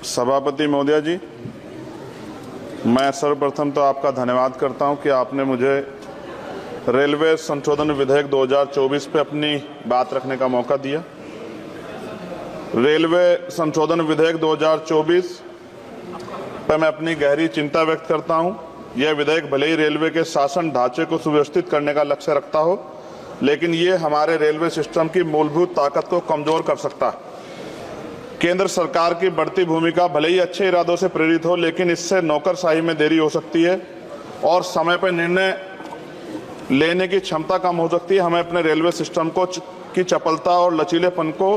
सभापति महोदय जी, मैं सर्वप्रथम तो आपका धन्यवाद करता हूं कि आपने मुझे रेलवे संशोधन विधेयक 2024 पे अपनी बात रखने का मौका दिया। रेलवे संशोधन विधेयक 2024 पर मैं अपनी गहरी चिंता व्यक्त करता हूं। यह विधेयक भले ही रेलवे के शासन ढांचे को सुव्यवस्थित करने का लक्ष्य रखता हो, लेकिन ये हमारे रेलवे सिस्टम की मूलभूत ताकत को कमजोर कर सकता है। केंद्र सरकार की बढ़ती भूमिका भले ही अच्छे इरादों से प्रेरित हो, लेकिन इससे नौकरशाही में देरी हो सकती है और समय पर निर्णय लेने की क्षमता कम हो सकती है। हमें अपने रेलवे सिस्टम की चपलता और लचीलेपन को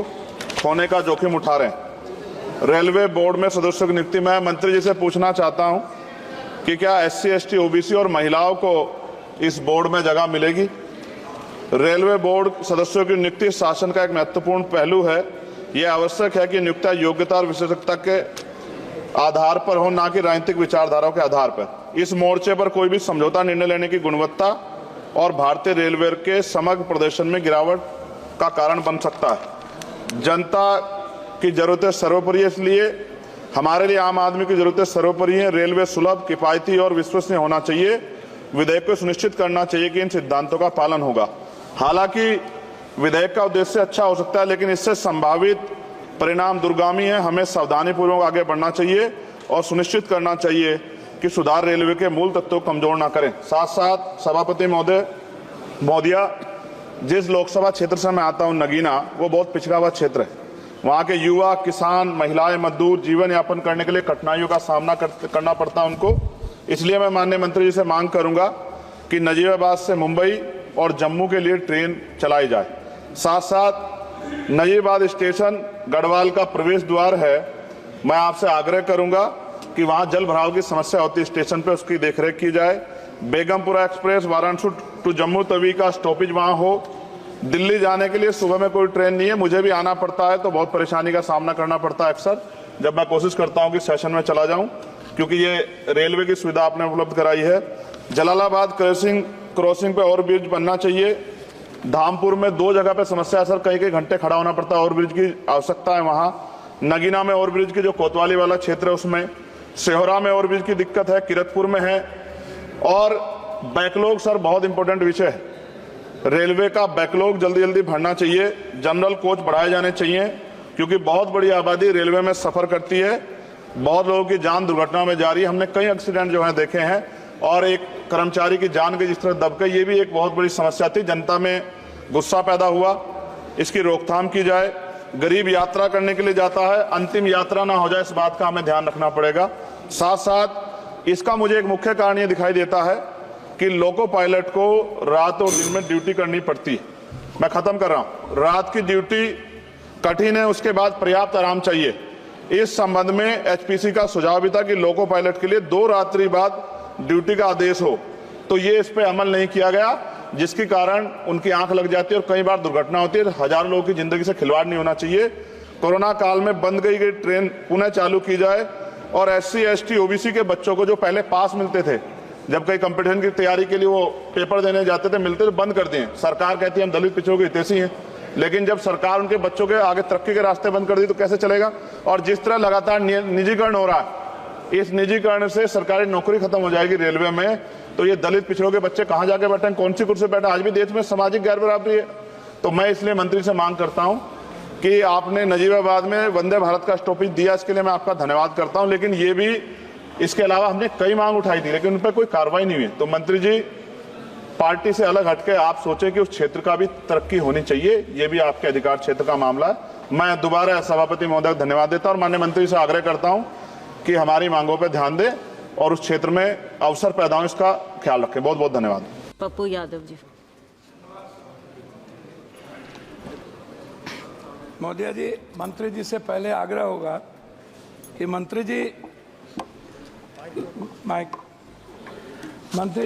खोने का जोखिम उठा रहे हैं। रेलवे बोर्ड में सदस्यों की नियुक्ति में मंत्री जी से पूछना चाहता हूं कि क्या SC, ST, OBC और महिलाओं को इस बोर्ड में जगह मिलेगी? रेलवे बोर्ड सदस्यों की नियुक्ति शासन का एक महत्वपूर्ण पहलू है। यह आवश्यक है कि नियुक्तियां योग्यता और विशेषज्ञता के आधार पर हो, न कि राजनीतिक विचारधाराओं के आधार पर। इस मोर्चे पर कोई भी समझौता निर्णय लेने की गुणवत्ता और भारतीय रेलवे के समग्र प्रदर्शन में गिरावट का कारण बन सकता है। जनता की जरूरतें सर्वोपरि है, इसलिए हमारे लिए आम आदमी की जरूरतें सर्वोपरि हैं। रेलवे सुलभ, किफायती और विश्वसनीय होना चाहिए। विधेयक को सुनिश्चित करना चाहिए कि इन सिद्धांतों का पालन होगा। हालांकि विधेयक का उद्देश्य अच्छा हो सकता है, लेकिन इससे संभावित परिणाम दूरगामी है। हमें सावधानीपूर्वक आगे बढ़ना चाहिए और सुनिश्चित करना चाहिए कि सुधार रेलवे के मूल तत्वों को कमजोर ना करें। साथ साथ सभापति महोदया, जिस लोकसभा क्षेत्र से मैं आता हूं, नगीना, वो बहुत पिछड़ा हुआ क्षेत्र है। वहां के युवा, किसान, महिलाएं, मजदूर जीवन यापन करने के लिए कठिनाइयों का सामना करना पड़ता है उनको। इसलिए मैं माननीय मंत्री जी से मांग करूंगा कि नजीबाबाद से मुंबई और जम्मू के लिए ट्रेन चलाई जाए। साथ साथ नजीबाबाद स्टेशन गढ़वाल का प्रवेश द्वार है। मैं आपसे आग्रह करूंगा कि वहां जल भराव की समस्या होती है स्टेशन पे, उसकी देखरेख की जाए। बेगमपुरा एक्सप्रेस वाराणसी टू जम्मू तवी का स्टॉपेज वहां हो। दिल्ली जाने के लिए सुबह में कोई ट्रेन नहीं है, मुझे भी आना पड़ता है तो बहुत परेशानी का सामना करना पड़ता है अक्सर, जब मैं कोशिश करता हूं कि सेशन में चला जाऊं, क्योंकि ये रेलवे की सुविधा आपने उपलब्ध कराई है। जलालाबाद क्रॉसिंग पे ओवरब्रिज बनना चाहिए। धामपुर में 2 जगह पे समस्या है सर, कई घंटे खड़ा होना पड़ता है, ओवरब्रिज की आवश्यकता है वहां। नगीना में ओवरब्रिज की जो कोतवाली वाला क्षेत्र है उसमें, सेहोरा में ओवरब्रिज की दिक्कत है, किरतपुर में है। और बैकलॉग सर बहुत इंपॉर्टेंट विषय है। रेलवे का बैकलॉग जल्दी जल्दी भरना चाहिए। जनरल कोच बढ़ाए जाने चाहिए, क्योंकि बहुत बड़ी आबादी रेलवे में सफर करती है। बहुत लोगों की जान दुर्घटना में जा रही है। हमने कई एक्सीडेंट जो है देखे हैं, और एक कर्मचारी की जान गई जिस तरह दब गई, ये भी एक बहुत बड़ी समस्या थी। जनता में गुस्सा पैदा हुआ, इसकी रोकथाम की जाए। गरीब यात्रा करने के लिए जाता है, अंतिम यात्रा ना हो जाए, इस बात का हमें ध्यान रखना पड़ेगा। साथ साथ इसका मुझे एक मुख्य कारण ये दिखाई देता है कि लोको पायलट को रात और दिन में ड्यूटी करनी पड़ती है। मैं खत्म कर रहा हूं। रात की ड्यूटी कठिन है, उसके बाद पर्याप्त आराम चाहिए। इस संबंध में HPC का सुझाव भी था कि लोको पायलट के लिए 2 रात्रि बाद ड्यूटी का आदेश हो, तो ये इस पे अमल नहीं किया गया, जिसके कारण उनकी आंख लग जाती है और कई बार दुर्घटना होती है। हजारों लोगों की जिंदगी से खिलवाड़ नहीं होना चाहिए। कोरोना काल में बंद गई ट्रेन पुनः चालू की जाए, और SC, ST, OBC के बच्चों को जो पहले पास मिलते थे, जब कई कंपटीशन की तैयारी के लिए वो पेपर देने जाते थे, मिलते तो बंद कर दिए। सरकार कहती है हम दलित पिछड़ों के हितैषी हैं, लेकिन जब सरकार उनके बच्चों के आगे तरक्की के रास्ते बंद कर दी तो कैसे चलेगा? और जिस तरह लगातार निजीकरण हो रहा है, इस निजीकरण से सरकारी नौकरी खत्म हो जाएगी रेलवे में, तो ये दलित पिछड़ों के बच्चे कहां जाके बैठे, कौन सी कुर्सी बैठे? आज भी देश में सामाजिक गैर बराबरी है। तो मैं इसलिए मंत्री से मांग करता हूं कि आपने नजीबाबाद में वंदे भारत का स्टॉपेज दिया, इसके लिए मैं आपका धन्यवाद करता हूं। लेकिन ये भी, इसके अलावा हमने कई मांग उठाई थी, लेकिन उन पर कोई कार्रवाई नहीं हुई। तो मंत्री जी, पार्टी से अलग हटके आप सोचें कि उस क्षेत्र का भी तरक्की होनी चाहिए। ये भी आपके अधिकार क्षेत्र का मामला है। मैं दोबारा सभापति महोदय को धन्यवाद देता हूं और माननीय मंत्री से आग्रह करता हूं कि हमारी मांगों पर ध्यान दें और उस क्षेत्र में अवसर पैदा हो, इसका ख्याल रखें। बहुत बहुत धन्यवाद। पप्पू यादव जी। महोदय जी, मंत्री जी से पहले आग्रह होगा कि मंत्री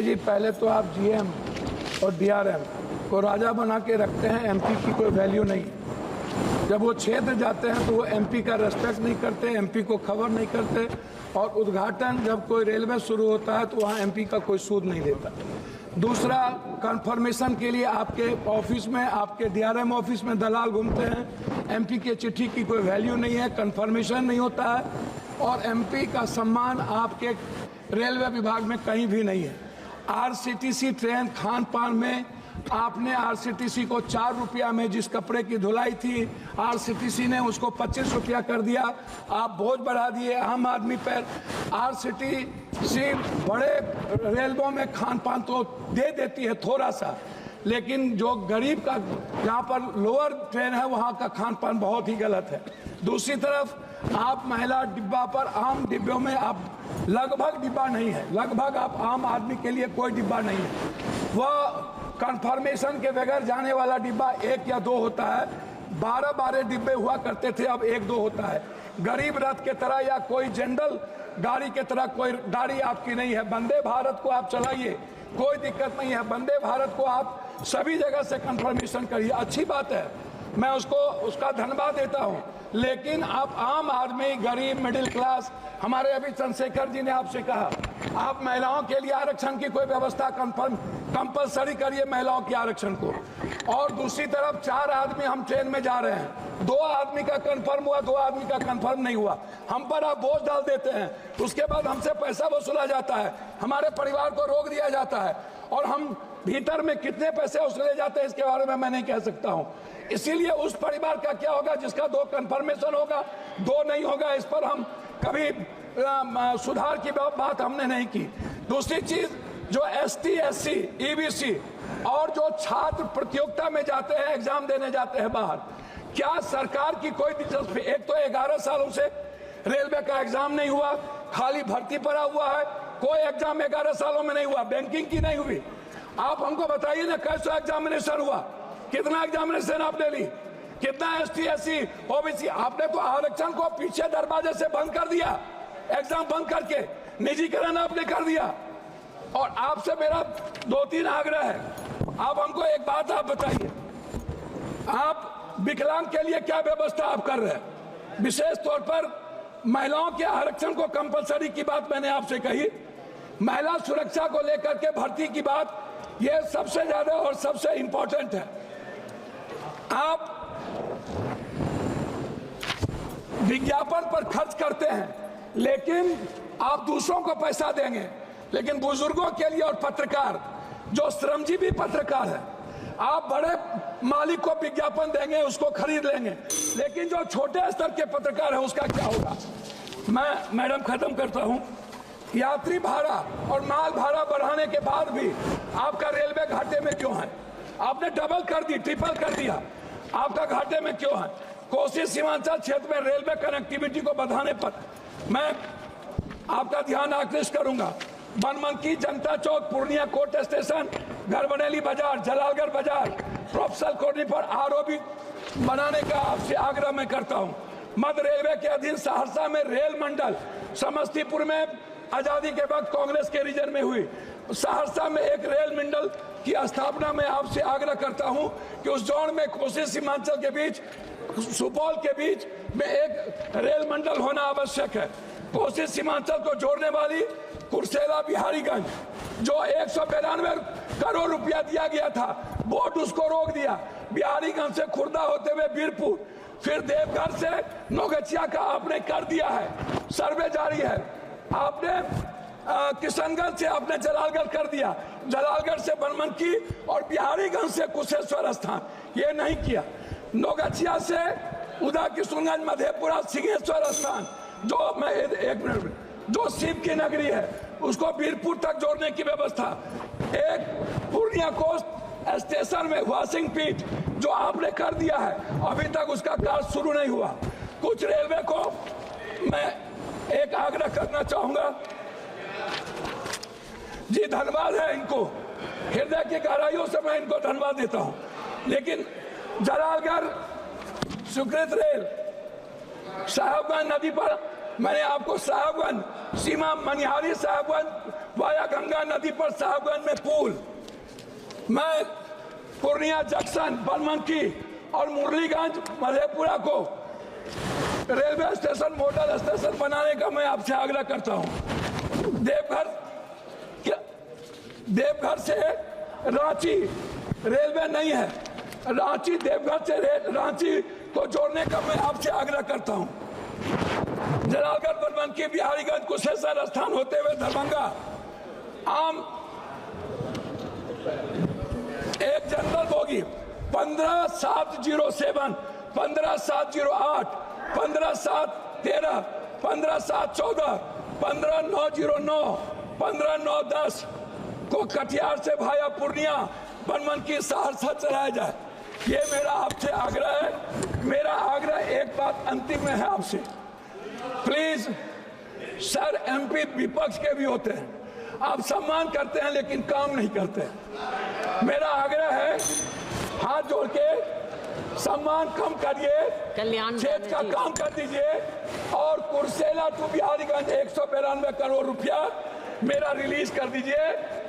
जी पहले तो आप GM और DRM को राजा बना के रखते हैं, MP की कोई वैल्यू नहीं। जब वो क्षेत्र जाते हैं तो वो MP का रेस्पेक्ट नहीं करते, MP को खबर नहीं करते, और उद्घाटन जब कोई रेलवे शुरू होता है तो वहाँ MP का कोई सूद नहीं देता। दूसरा, कंफर्मेशन के लिए आपके ऑफिस में, आपके DRM ऑफिस में दलाल घूमते हैं। MP की चिट्ठी की कोई वैल्यू नहीं है, कंफर्मेशन नहीं होता है। और एमपी का सम्मान आपके रेलवे विभाग में कहीं भी नहीं है। आरसीटीसी ट्रेन खान पान में आपने आरसीटीसी को 4 रुपया में जिस कपड़े की धुलाई थी, आरसीटीसी ने उसको 25 रुपया कर दिया। आप बोझ बढ़ा दिए आम आदमी पर। आरसीटीसी बड़े रेलवों में खान पान तो दे देती है थोड़ा सा, लेकिन जो गरीब का जहाँ पर लोअर ट्रेन है वहाँ का खान पान बहुत ही गलत है। दूसरी तरफ आप महिला डिब्बा पर, आम डिब्बों में आप लगभग डिब्बा नहीं है, लगभग आप आम आदमी के लिए कोई डिब्बा नहीं है। वह कंफर्मेशन के बगैर जाने वाला डिब्बा 1 या 2 होता है। 12 डिब्बे हुआ करते थे, अब 1-2 होता है। गरीब रथ के तरह या कोई जनरल गाड़ी के तरह कोई गाड़ी आपकी नहीं है। वंदे भारत को आप चलाइए, कोई दिक्कत नहीं है। वंदे भारत को आप सभी जगह से कंफर्मेशन करिए, अच्छी बात है, मैं उसका धन्यवाद देता हूं। लेकिन आप आम आदमी, गरीब, मिडिल क्लास, हमारे अभी चंद्रशेखर जी ने आपसे कहा आप महिलाओं के लिए आरक्षण की कोई व्यवस्था कंपलसरी करिए, महिलाओं के आरक्षण को। और दूसरी तरफ 4 आदमी हम ट्रेन में जा रहे हैं, 2 आदमी का कंफर्म हुआ, 2 आदमी का कंफर्म नहीं हुआ, हम पर आप बोझ डाल देते हैं। उसके बाद हमसे पैसा वसूला जाता है, हमारे परिवार को रोक दिया जाता है, और हम भीतर में कितने पैसे वसूले जाते हैं इसके बारे में मैं नहीं कह सकता हूं। इसीलिए उस परिवार का क्या होगा जिसका 2 कंफर्मेशन होगा, 2 नहीं होगा, इस पर हम कभी सुधार की बात हमने नहीं की। दूसरी चीज, जो ST SC EBC और जो छात्र प्रतियोगिता में जाते हैं, एग्जाम देने जाते हैं बाहर, क्या सरकार की कोई दिलचस्पी? एक तो 11 सालों से रेलवे का एग्जाम नहीं हुआ, खाली भर्ती पड़ा हुआ है, कोई एग्जाम 11 सालों में नहीं हुआ, बैंकिंग की नहीं हुई। आप हमको बताइए ना, कैसा एग्जामिनेशन हुआ, कितना एग्जामिनेशन आपने ली, कितना ST SC OBC? आपने तो आरक्षण को पीछे दरवाजे से बंद कर दिया, एग्जाम बंद करके निजीकरण आपने कर दिया। और आपसे मेरा 2-3 आग्रह है, आप हमको एक बात आप बताइए, आप विकलांग के लिए क्या व्यवस्था आप कर रहे हैं? विशेष तौर पर महिलाओं के आरक्षण को कंपलसरी की बात मैंने आपसे कही, महिला सुरक्षा को लेकर के भर्ती की बात, ये सबसे ज्यादा और सबसे इंपॉर्टेंट है। आप विज्ञापन पर खर्च करते हैं, लेकिन आप दूसरों को पैसा देंगे, लेकिन बुजुर्गों के लिए और पत्रकार, जो श्रमजीवी पत्रकार है, आप बड़े मालिक को विज्ञापन देंगे, उसको खरीद लेंगे, लेकिन जो छोटे स्तर के पत्रकार है उसका क्या होगा? मैं मैडम खत्म करता हूं। यात्री भाड़ा और माल भाड़ा बढ़ाने के बाद भी आपका रेलवे घाटे में क्यों है? आपने डबल कर दी, ट्रिपल कर दिया, आपका घाटे में क्यों है? कोसी सीमांचल क्षेत्र में रेलवे कनेक्टिविटी को बढ़ाने पर मैं आपका ध्यान आकृष्ट करूंगा। बनमनकी, जनता चौक, पूर्णिया कोर्ट स्टेशन, गढ़बनेली बाजार, जलालगढ़ बाजार, प्रोफेसर कॉलोनी पर ROB बनाने का आपसे आग्रह मैं करता हूं। मध्य रेलवे के अधीन सहरसा में रेल मंडल, समस्तीपुर में आजादी के वक्त कांग्रेस के रीजन में हुई, सहरसा में एक रेल मंडल की स्थापना में आपसे आग्रह करता हूं कि उस जोन में कोसी सीमांचल के बीच, सुपौल के बीच में एक रेल मंडल होना आवश्यक है। कोसी सीमांचल को जोड़ने वाली कुर्सेला बिहारीगंज, जो 192 करोड़ रुपया दिया गया था, बोर्ड उसको रोक दिया। बिहारीगंज से खुर्दा होते हुए बीरपुर, फिर देवघर से नौगछिया का आपने कर दिया है, सर्वे जारी है। आपने किशनगंज से आपने जलालगढ़ कर दिया, जलालगढ़ से बनमनकी और बिहारीगंज से कुशेश्वर स्थान, ये नहीं किया। नौगछिया से उदा किशनगंज, मधेपुरा, सिंहेश्वर स्थान, जो मैं एक मिनट, जो शिव की नगरी है, उसको बीरपुर तक जोड़ने की व्यवस्था। एक पूर्णिया कोस्ट स्टेशन में वॉशिंग पीट जो आपने कर दिया है, अभी तक उसका कार्य शुरू नहीं हुआ। कुछ रेलवे को मैं एक आग्रह करना चाहूंगा जी, धन्यवाद है इनको, हृदय की गहराइयों से मैं इनको धन्यवाद देता हूं, लेकिन जलालगढ़ स्वीकृत रेल साहेबगंज नदी पर, मैंने आपको साहेबगंज सीमा मनिहारी साहेबगंज वाया गंगा नदी पर साहेबगंज में पुल, मैं पूर्णिया जंक्शन, बनमनकी और मुरलीगंज, मधेपुरा को रेलवे स्टेशन, मॉडल स्टेशन बनाने का मैं आपसे आग्रह करता हूं। देवघर से रांची रेलवे नहीं है, रांची देवघर से रांची को जोड़ने का मैं आपसे आग्रह करता हूं। जलालगढ़ बनमनखी बिहारीगंज कुशेश्वर स्थान होते हुए दरभंगा आम एक जनरल बोगी 15,707, 15,708, 15,713, 15,714, 15,909, 15,910 को कटिहार से भाया पूर्णिया बनमनखी सहरसा चलाया जाए। ये मेरा आपसे आग्रह है। मेरा आग्रह एक बात अंतिम में है आपसे, प्लीज सर, एमपी विपक्ष के भी होते हैं, आप सम्मान करते हैं लेकिन काम नहीं करते। मेरा आग्रह है, हाथ जोड़ के सम्मान कम करिए, क्षेत्र का काम कर दीजिए और कुर्सेला टू बिहारीगंज 192 करोड़ रुपया मेरा रिलीज कर दीजिए।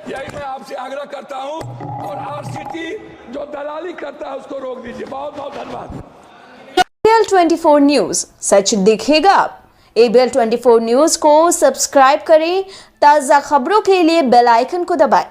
यही मैं आपसे आग्रह करता हूं और आरसीटी जो दलाली करता है उसको रोक दीजिए। बहुत बहुत धन्यवाद। ABL 24 न्यूज, सच दिखेगा। ABL 24 न्यूज को सब्सक्राइब करें, ताज़ा खबरों के लिए बेल आइकन को दबाएं।